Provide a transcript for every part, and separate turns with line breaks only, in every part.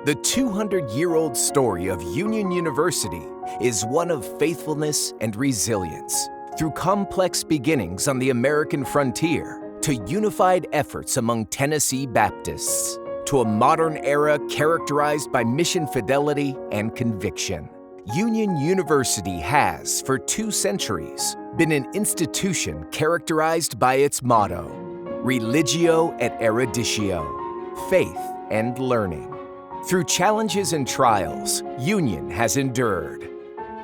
The 200-year-old story of Union University is one of faithfulness and resilience. Through complex beginnings on the American frontier, to unified efforts among Tennessee Baptists, to a modern era characterized by mission fidelity and conviction, Union University has, for 2 centuries, been an institution characterized by its motto, Religio et Eruditio, faith and learning. Through challenges and trials, Union has endured.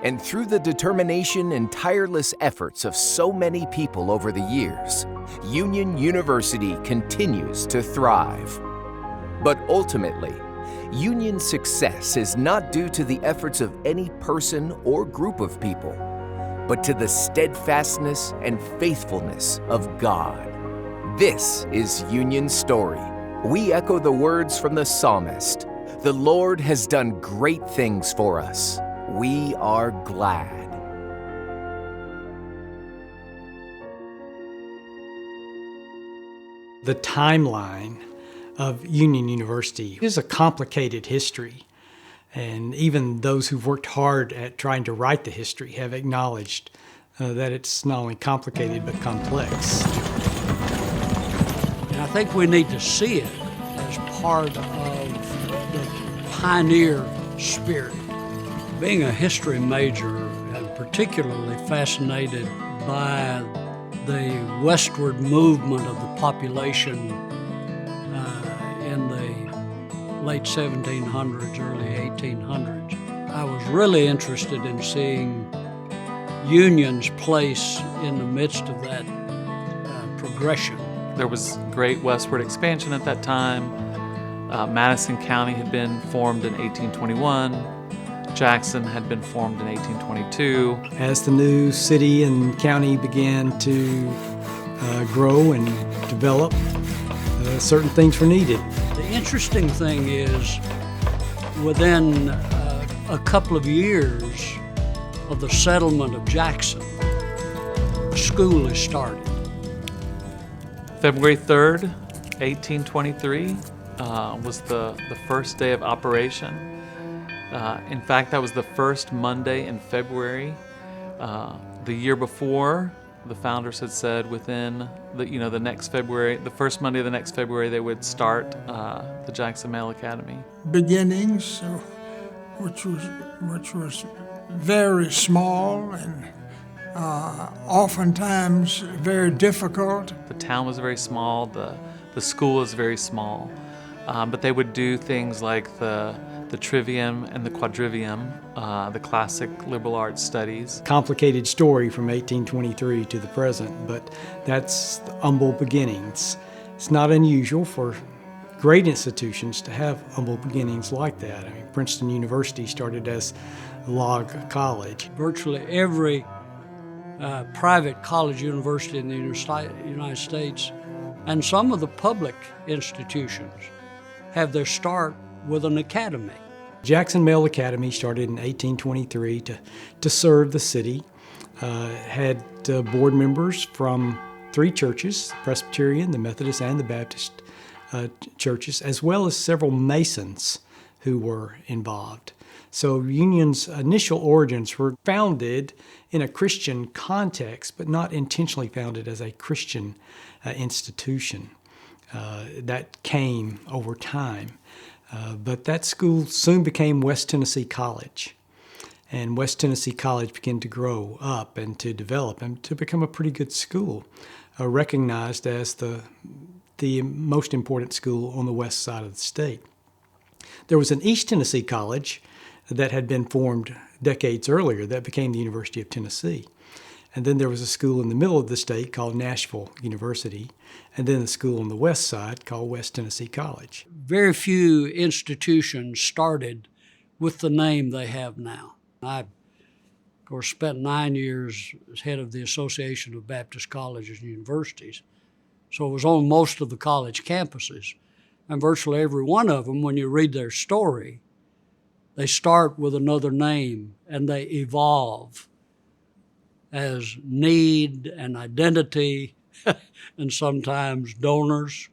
And through the determination and tireless efforts of so many people over the years, Union University continues to thrive. But ultimately, Union's success is not due to the efforts of any person or group of people, but to the steadfastness and faithfulness of God. This is Union's story. We echo the words from the psalmist, "The Lord has done great things for us. We are glad."
The timeline of Union University is a complicated history, and even those who've worked hard at trying to write the history have acknowledged that it's not only complicated but complex.
And I think we need to see it as part of the pioneer spirit. Being a history major, I'm particularly fascinated by the westward movement of the population in the late 1700s, early 1800s. I was really interested in seeing Union's place in the midst of that progression.
There was great westward expansion at that time. Madison County had been formed in 1821. Jackson had been formed in 1822.
As the new city and county began to grow and develop, certain things were needed.
The interesting thing is, within a couple of years of the settlement of Jackson, a school is started.
February 3rd, 1823 was the first day of operation. In fact, that was the first Monday in February. The year before, the founders had said within the next February, the first Monday of the next February, they would start the Jackson Male Academy.
Beginnings, which was very small and oftentimes very difficult.
The town was very small. The school was very small, but they would do things like the trivium and the quadrivium, the classic liberal arts studies.
Complicated story from 1823 to the present, but that's the humble beginnings. It's not unusual for great institutions to have humble beginnings like that. I mean, Princeton University started as a log college.
Virtually every private college university in the United States and some of the public institutions have their start with an academy.
Jackson Male Academy started in 1823 to serve the city. Had board members from 3 churches, the Presbyterian, the Methodist, and the Baptist churches, as well as several Masons who were involved. So Union's initial origins were founded in a Christian context, but not intentionally founded as a Christian institution. That came over time. But that school soon became West Tennessee College. And West Tennessee College began to grow up and to develop and to become a pretty good school, recognized as the most important school on the west side of the state. There was an East Tennessee College that had been formed decades earlier that became the University of Tennessee. And then there was a school in the middle of the state called Nashville University, and then a school on the west side called West Tennessee College.
Very few institutions started with the name they have now. I, of course, spent 9 years as head of the Association of Baptist Colleges and Universities, so it was on most of the college campuses. And virtually every one of them, when you read their story, they start with another name and they evolve as need and identity and sometimes donors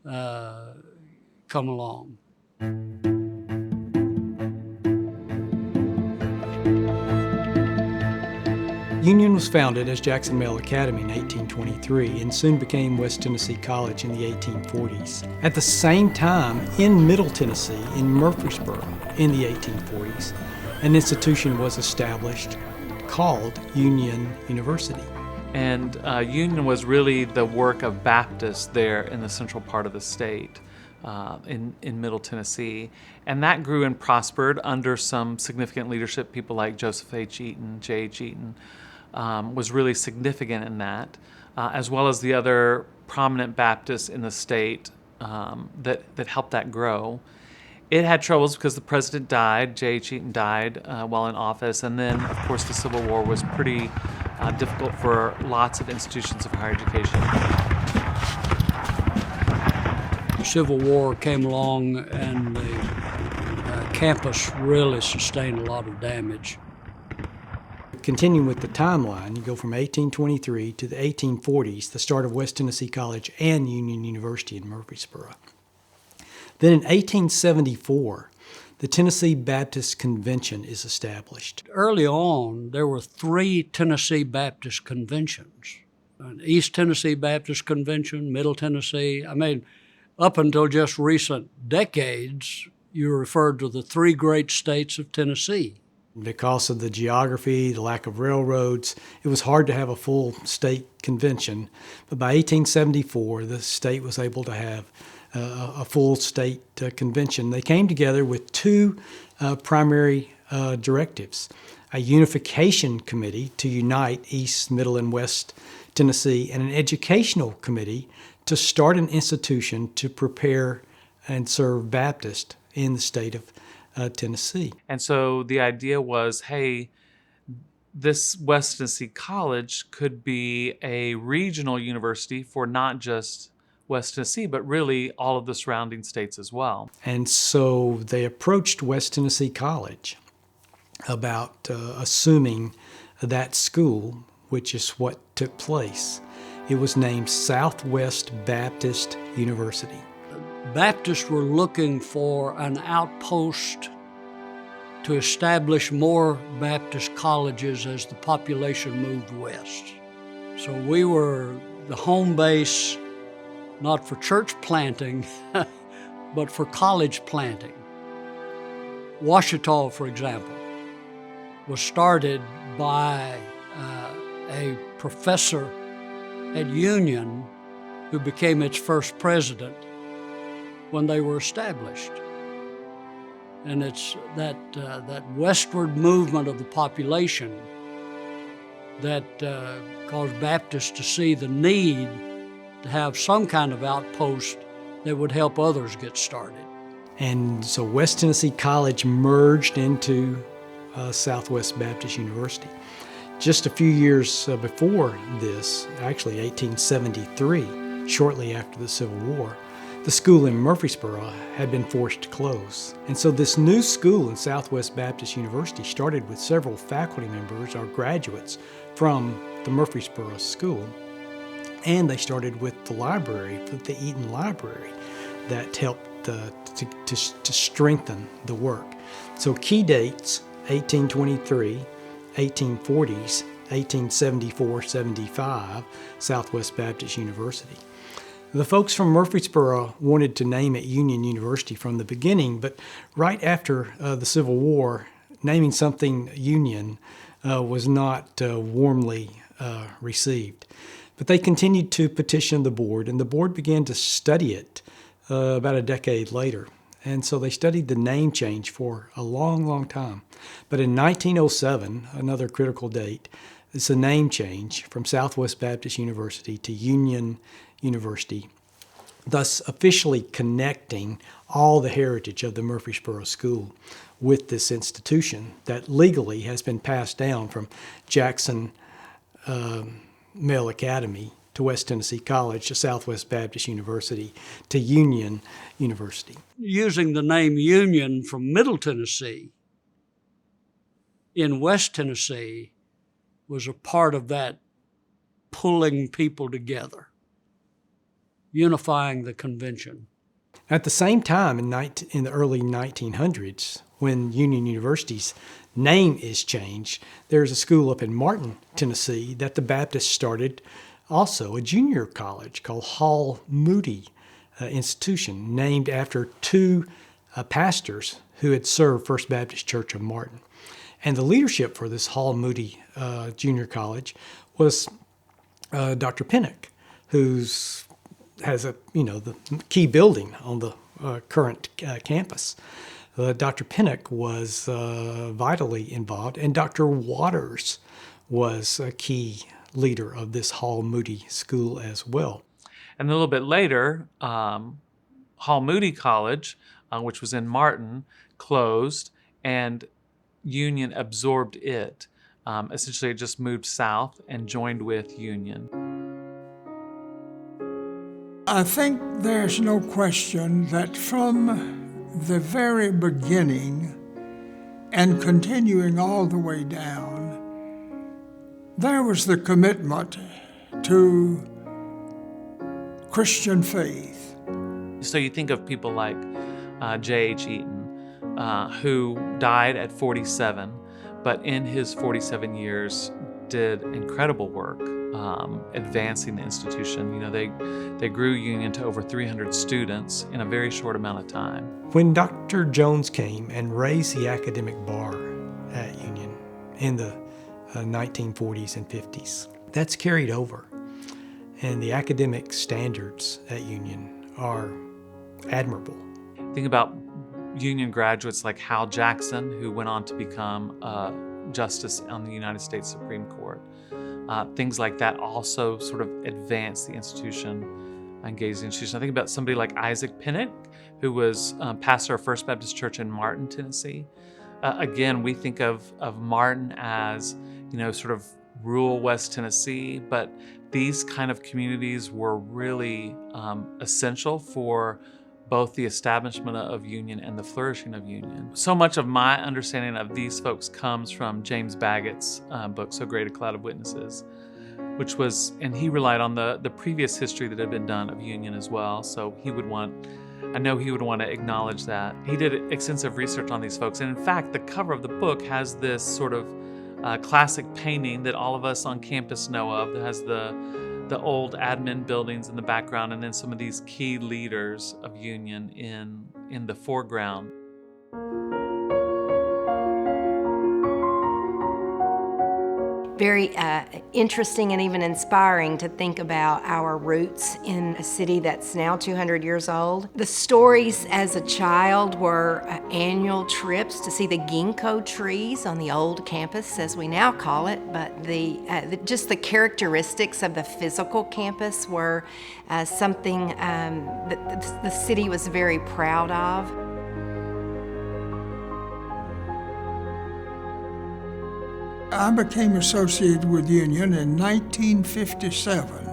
come along.
Union was founded as Jackson Male Academy in 1823 and soon became West Tennessee College in the 1840s. At the same time, in Middle Tennessee, in Murfreesboro, in the 1840s, an institution was established called Union University.
And Union was really the work of Baptists there in the central part of the state, in Middle Tennessee. And that grew and prospered under some significant leadership. People like Joseph H. Eaton, J. H. Eaton, was really significant in that, as well as the other prominent Baptists in the state that helped that grow. It had troubles because the president died, J. H. Eaton died while in office, and then, of course, the Civil War was pretty difficult for lots of institutions of higher education.
The Civil War came along and the campus really sustained a lot of damage.
Continuing with the timeline, you go from 1823 to the 1840s, the start of West Tennessee College and Union University in Murfreesboro. Then in 1874, the Tennessee Baptist Convention is established.
Early on, there were 3 Tennessee Baptist conventions. An East Tennessee Baptist Convention, Middle Tennessee. I mean, up until just recent decades, you referred to the 3 great states of Tennessee.
Because of the geography, the lack of railroads, it was hard to have a full state convention. But by 1874, the state was able to have a full state convention. They came together with 2 primary directives: a unification committee to unite East, Middle, and West Tennessee, and an educational committee to start an institution to prepare and serve Baptists in the state of Tennessee.
And so the idea was, hey, this West Tennessee College could be a regional university for not just West Tennessee, but really all of the surrounding states as well.
And so they approached West Tennessee College about assuming that school, which is what took place. It was named Southwest Baptist University.
Baptists were looking for an outpost to establish more Baptist colleges as the population moved west. So we were the home base, not for church planting, but for college planting. Ouachita, for example, was started by a professor at Union who became its first president when they were established. And it's that westward movement of the population that caused Baptists to see the need to have some kind of outpost that would help others get started.
And so West Tennessee College merged into Southwest Baptist University. Just a few years before this, actually 1873, shortly after the Civil War, the school in Murfreesboro had been forced to close. And so this new school in Southwest Baptist University started with several faculty members or graduates from the Murfreesboro school. And they started with the library, with the Eaton Library, that helped to strengthen the work. So key dates, 1823, 1840s, 1874-75, Southwest Baptist University. The folks from Murfreesboro wanted to name it Union University from the beginning, but right after the Civil War, naming something Union was not warmly received. But they continued to petition the board, and the board began to study it about a decade later. And so they studied the name change for a long, long time. But in 1907, another critical date, it's a name change from Southwest Baptist University to Union University, thus officially connecting all the heritage of the Murfreesboro School with this institution that legally has been passed down from Jackson Male Academy to West Tennessee College to Southwest Baptist University to Union University.
Using the name Union from Middle Tennessee in West Tennessee was a part of that pulling people together, unifying the convention.
At the same time, in the early 1900s, when Union University's name is changed, there's a school up in Martin, Tennessee, that the Baptists started, also a junior college called Hall Moody Institution, named after two pastors who had served First Baptist Church of Martin. And the leadership for this Hall Moody Junior College was Dr. Pinnock, who's has the key building on the current campus. Dr. Pinnock was vitally involved, and Dr. Waters was a key leader of this Hall Moody School as well.
And a little bit later, Hall Moody College, which was in Martin, closed, and Union absorbed it. Essentially, it just moved south and joined with Union.
I think there's no question that from the very beginning and continuing all the way down, there was the commitment to Christian faith.
So you think of people like J.H. Eaton, who died at 47, but in his 47 years did incredible work advancing the institution. They grew Union to over 300 students in a very short amount of time.
When Dr. Jones came and raised the academic bar at Union in the 1940s and 50s, that's carried over. And the academic standards at Union are admirable.
Think about Union graduates like Hal Jackson, who went on to become a justice on the United States Supreme Court. Things like that also sort of advance the institution, engage the institution. I think about somebody like Isaac Pinnock, who was pastor of First Baptist Church in Martin, Tennessee. Again, we think of Martin as, sort of rural West Tennessee, but these kind of communities were really essential for both the establishment of Union and the flourishing of Union. So much of my understanding of these folks comes from James Baggett's book, So Great a Cloud of Witnesses, and he relied on the previous history that had been done of Union as well. So I know he would want to acknowledge that. He did extensive research on these folks. And in fact, the cover of the book has this sort of classic painting that all of us on campus know of that has the old admin buildings in the background, and then some of these key leaders of Union in the foreground.
Very interesting and even inspiring to think about our roots in a city that's now 200 years old. The stories as a child were annual trips to see the ginkgo trees on the old campus, as we now call it, but just the characteristics of the physical campus were something that the city was very proud of.
I became associated with Union in 1957.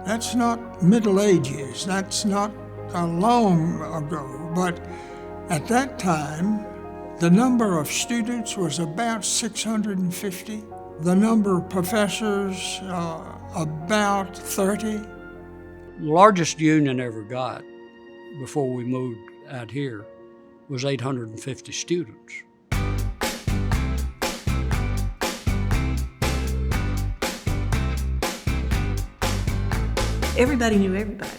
That's not Middle Ages, that's not long ago, but at that time, the number of students was about 650. The number of professors, about 30.
The largest Union ever got before we moved out here was 850 students.
Everybody knew everybody.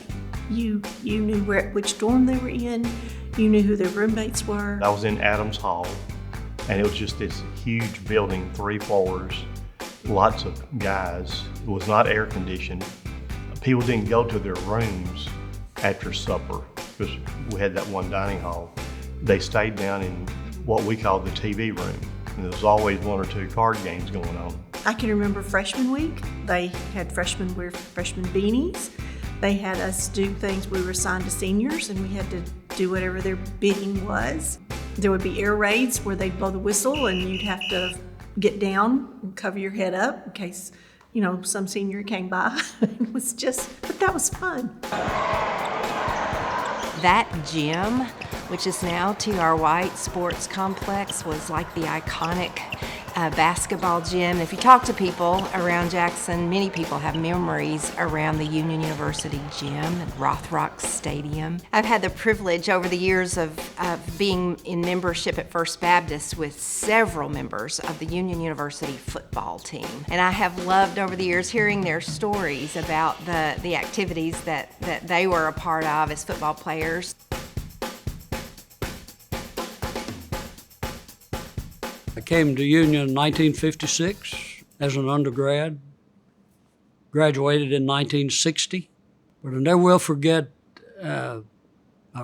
You knew which dorm they were in. You knew who their roommates were.
I was in Adams Hall, and it was just this huge building, 3 floors, lots of guys. It was not air conditioned. People didn't go to their rooms after supper because we had that one dining hall. They stayed down in what we called the TV room, and there was always 1 or 2 card games going on.
I can remember freshman week. They had freshmen wear freshman beanies. They had us do things. We were assigned to seniors, and we had to do whatever their bidding was. There would be air raids where they'd blow the whistle, and you'd have to get down and cover your head up in case, some senior came by. It was but that was fun.
That gym, which is now TR White Sports Complex, was like the iconic basketball gym. If you talk to people around Jackson, many people have memories around the Union University gym and Rothrock Stadium. I've had the privilege over the years of being in membership at First Baptist with several members of the Union University football team. And I have loved over the years hearing their stories about the activities that they were a part of as football players.
I came to Union in 1956 as an undergrad, graduated in 1960, but I never will forget a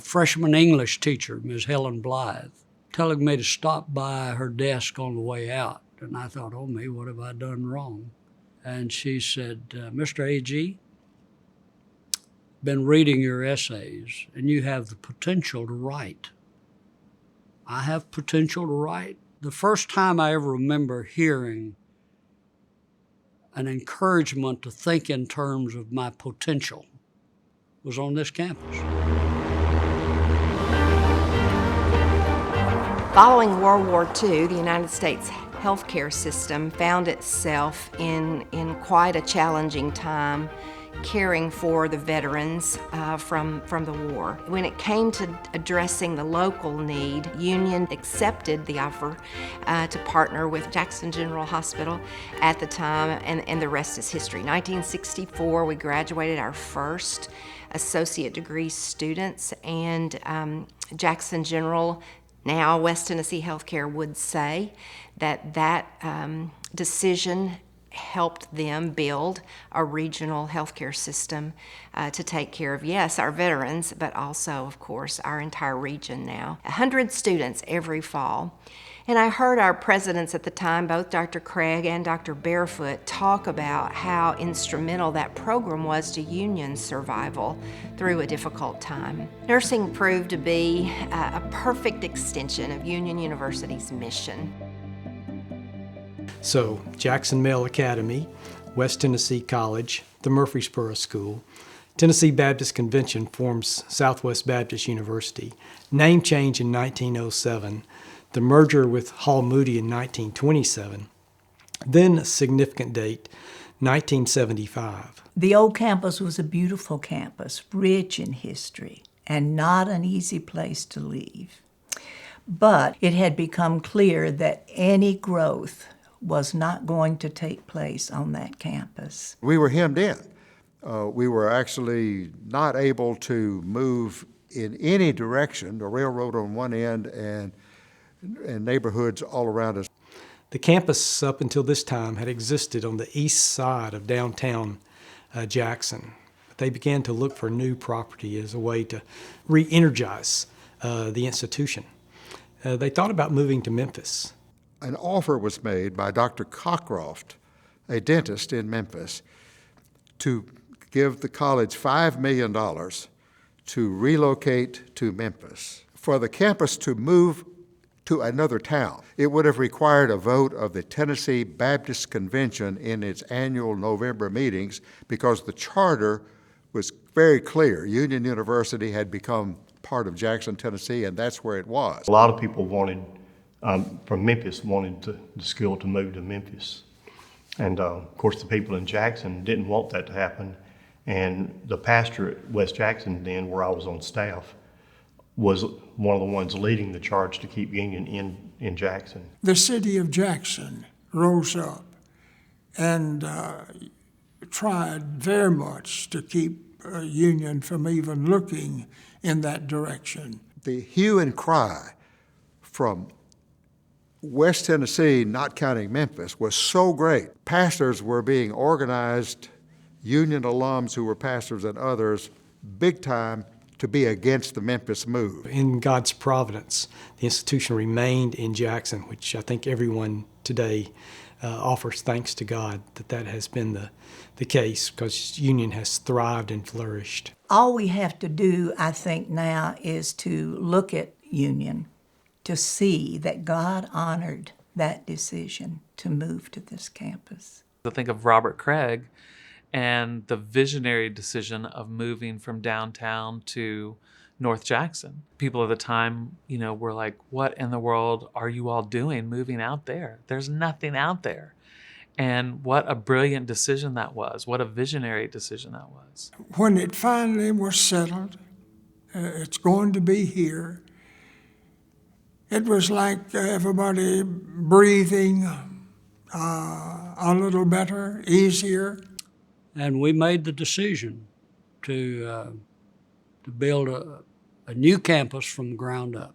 freshman English teacher, Ms. Helen Blythe, telling me to stop by her desk on the way out. And I thought, oh me, what have I done wrong? And she said, Mr. A.G., been reading your essays, and you have the potential to write. I have potential to write? The first time I ever remember hearing an encouragement to think in terms of my potential was on this campus.
Following World War II, the United States healthcare system found itself in quite a challenging time caring for the veterans from the war. When it came to addressing the local need, Union accepted the offer to partner with Jackson General Hospital at the time, and the rest is history. 1964, we graduated our first associate degree students, and Jackson General, now West Tennessee Healthcare, would say that decision helped them build a regional healthcare system to take care of, yes, our veterans, but also, of course, our entire region now. 100 students every fall. And I heard our presidents at the time, both Dr. Craig and Dr. Barefoot, talk about how instrumental that program was to Union's survival through a difficult time. Nursing proved to be a perfect extension of Union University's mission.
So, Jackson Male Academy, West Tennessee College, the Murfreesboro School, Tennessee Baptist Convention forms Southwest Baptist University, name change in 1907, the merger with Hall Moody in 1927, then a significant date, 1975.
The old campus was a beautiful campus, rich in history, and not an easy place to leave. But it had become clear that any growth was not going to take place on that campus.
We were hemmed in. We were actually not able to move in any direction, the railroad on one end and neighborhoods all around us.
The campus up until this time had existed on the east side of downtown Jackson. But they began to look for new property as a way to re-energize the institution. They thought about moving to Memphis.
An offer was made by Dr. Cockcroft, a dentist in Memphis, to give the college $5 million to relocate to Memphis. For the campus to move to another town, it would have required a vote of the Tennessee Baptist Convention in its annual November meetings, because the charter was very clear. Union University had become part of Jackson, Tennessee, and that's where it was.
A lot of people from Memphis wanted the school to move to Memphis. And of course the people in Jackson didn't want that to happen. And the pastor at West Jackson then, where I was on staff, was one of the ones leading the charge to keep Union in Jackson.
The city of Jackson rose up and tried very much to keep Union from even looking in that direction.
The hue and cry from West Tennessee, not counting Memphis, was so great. Pastors were being organized, Union alums who were pastors and others, big time, to be against the Memphis move.
In God's providence, the institution remained in Jackson, which I think everyone today offers thanks to God that has been the case, because Union has thrived and flourished.
All we have to do, I think, now is to look at Union to see that God honored that decision to move to this campus.
I think of Robert Craig and the visionary decision of moving from downtown to North Jackson. People at the time, were like, what in the world are you all doing moving out there? There's nothing out there. And what a brilliant decision that was. What a visionary decision that was.
When it finally was settled, it's going to be here, it was like everybody breathing a little better, easier.
And we made the decision to build a new campus from the ground up.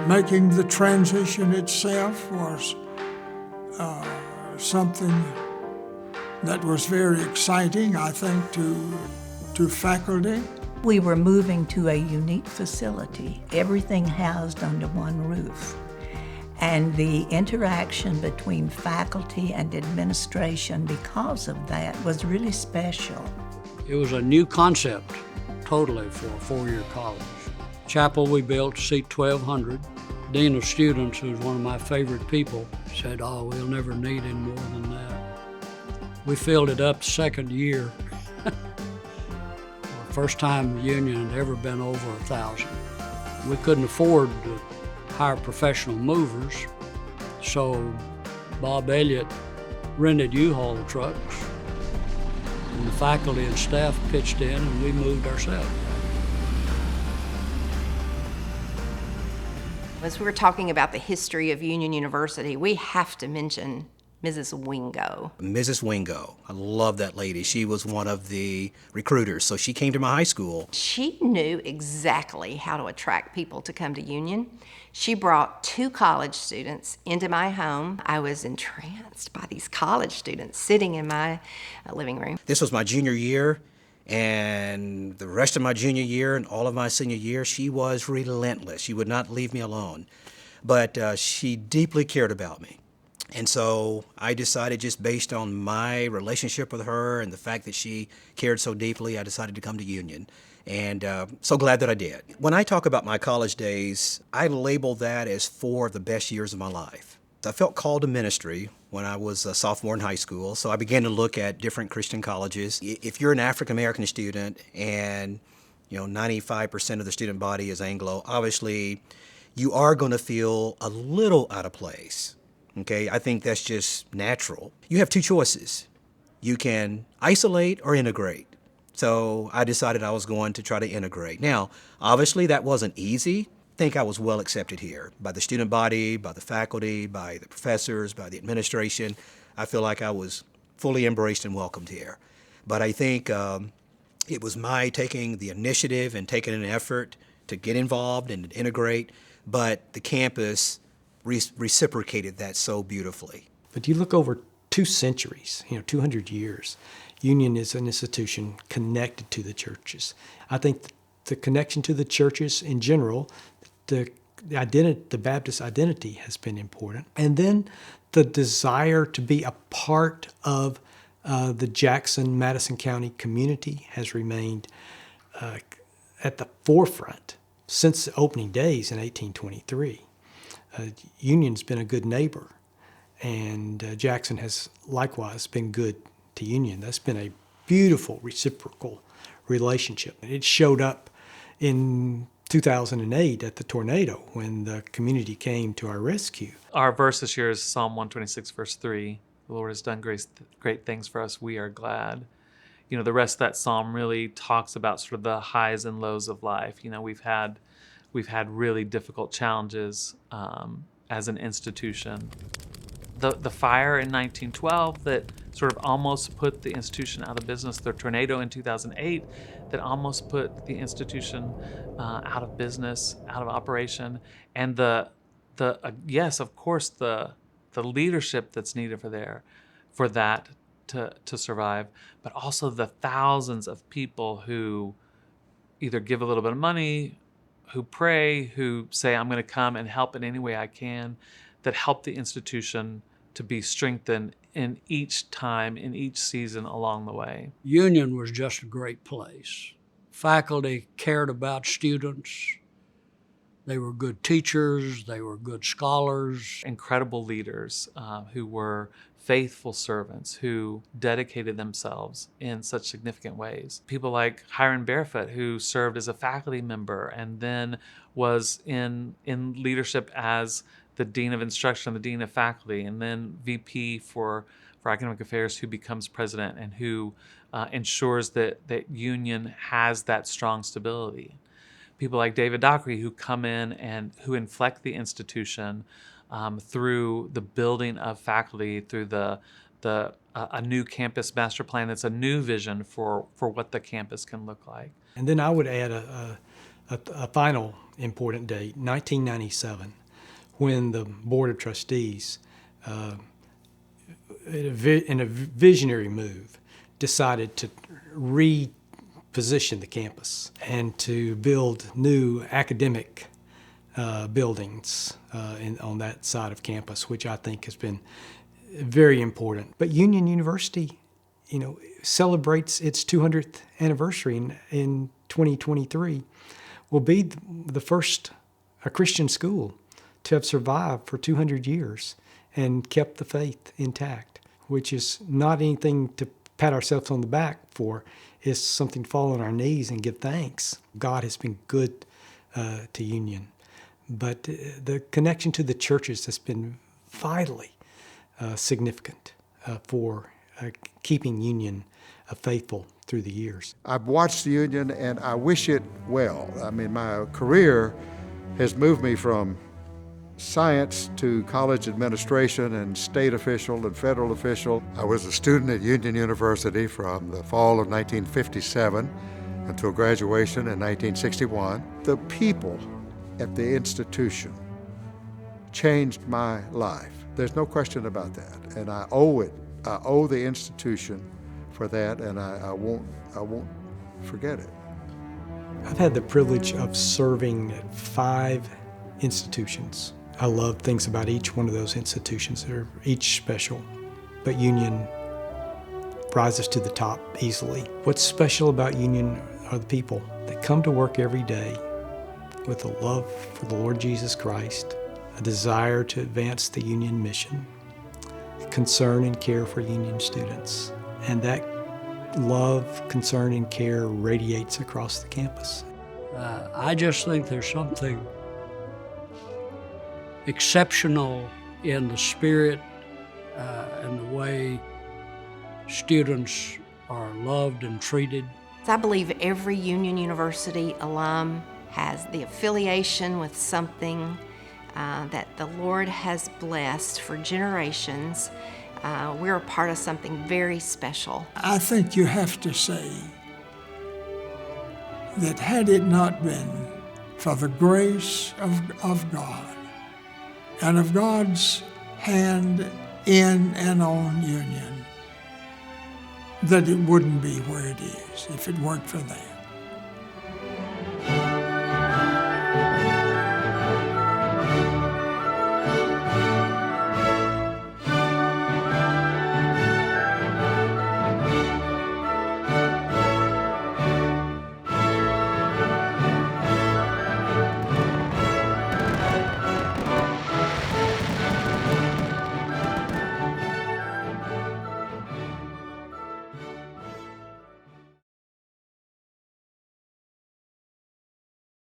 Making the transition itself was something that was very exciting, I think, to faculty.
We were moving to a unique facility, everything housed under one roof. And the interaction between faculty and administration because of that was really special.
It was a new concept, totally, for a four-year college. Chapel we built to seat 1,200. Dean of Students, who's one of my favorite people, said, "Oh, we'll never need any more than that." We filled it up the second year. First time the union had ever been over 1,000. We couldn't afford to hire professional movers, so Bob Elliott rented U-Haul trucks, and the faculty and staff pitched in, and we moved ourselves.
As we were talking about the history of Union University, we have to mention Mrs. Wingo.
Mrs. Wingo, I love that lady. She was one of the recruiters, so she came to my high school.
She knew exactly how to attract people to come to Union. She brought 2 college students into my home. I was entranced by these college students sitting in my living room.
This was my junior year, and the rest of my junior year and all of my senior year, she was relentless. She would not leave me alone. But she deeply cared about me. And so I decided, just based on my relationship with her and the fact that she cared so deeply, I decided to come to Union. And so glad that I did. When I talk about my college days, I label that as 4 of the best years of my life. I felt called to ministry when I was a sophomore in high school, so I began to look at different Christian colleges. If you're an African-American student and 95% of the student body is Anglo, obviously you are going to feel a little out of place. Okay, I think that's just natural. You have 2 choices. You can isolate or integrate. So I decided I was going to try to integrate. Now, obviously that wasn't easy. I think I was well accepted here by the student body, by the faculty, by the professors, by the administration. I feel like I was fully embraced and welcomed here. But I think it was my taking the initiative and taking an effort to get involved and to integrate, but the campus reciprocated that so beautifully.
But you look over 2 centuries, 200 years, Union is an institution connected to the churches. I think the connection to the churches in general, the Baptist identity has been important. And then the desire to be a part of the Jackson-Madison County community has remained at the forefront since the opening days in 1823. Union's been a good neighbor, and Jackson has likewise been good to Union. That's been a beautiful reciprocal relationship. It showed up in 2008 at the tornado when the community came to our rescue.
Our verse this year is Psalm 126, verse 3. The Lord has done great things for us. We are glad. The rest of that psalm really talks about sort of the highs and lows of life. We've had really difficult challenges as an institution. The fire in 1912 that sort of almost put the institution out of business, the tornado in 2008 that almost put the institution out of business, out of operation, and yes, of course, the leadership that's needed for that to survive, but also the thousands of people who either give a little bit of money, who pray, who say, I'm going to come and help in any way I can, that help the institution to be strengthened in each time, in each season along the way.
Union was just a great place. Faculty cared about students. They were good teachers, they were good scholars.
Incredible leaders who were faithful servants who dedicated themselves in such significant ways. People like Hiram Barefoot, who served as a faculty member and then was in leadership as the Dean of Instruction, the Dean of Faculty, and then VP for Academic Affairs, who becomes president and who ensures that Union has that strong stability. People like David Dockery, who come in and who inflect the institution through the building of faculty, through a new campus master plan that's a new vision for what the campus can look like.
And then I would add a final important date, 1997, when the Board of Trustees, in a visionary move, decided to reposition the campus and to build new academic buildings on that side of campus, which I think has been very important. But Union University, celebrates its 200th anniversary in 2023. Will be the first Christian school to have survived for 200 years and kept the faith intact, which is not anything to pat ourselves on the back for. It's something to fall on our knees and give thanks. God has been good to Union. But the connection to the churches has been vitally significant for keeping Union faithful through the years.
I've watched the Union and I wish it well. I mean, my career has moved me from science to college administration and state official and federal official. I was a student at Union University from the fall of 1957 until graduation in 1961. The people at the institution changed my life. There's no question about that, and I owe it. I owe the institution for that, and I won't forget it.
I've had the privilege of serving at 5 institutions. I love things about each one of those institutions. They're each special, but Union rises to the top easily. What's special about Union are the people that come to work every day with a love for the Lord Jesus Christ, a desire to advance the Union mission, concern and care for Union students. And that love, concern, and care radiates across the campus.
I just think there's something exceptional in the spirit and the way students are loved and treated.
I believe every Union University alum has the affiliation with something that the Lord has blessed for generations. We're a part of something very special.
I think you have to say that had it not been for the grace of God and of God's hand in and on Union, that it wouldn't be where it is if it weren't for that.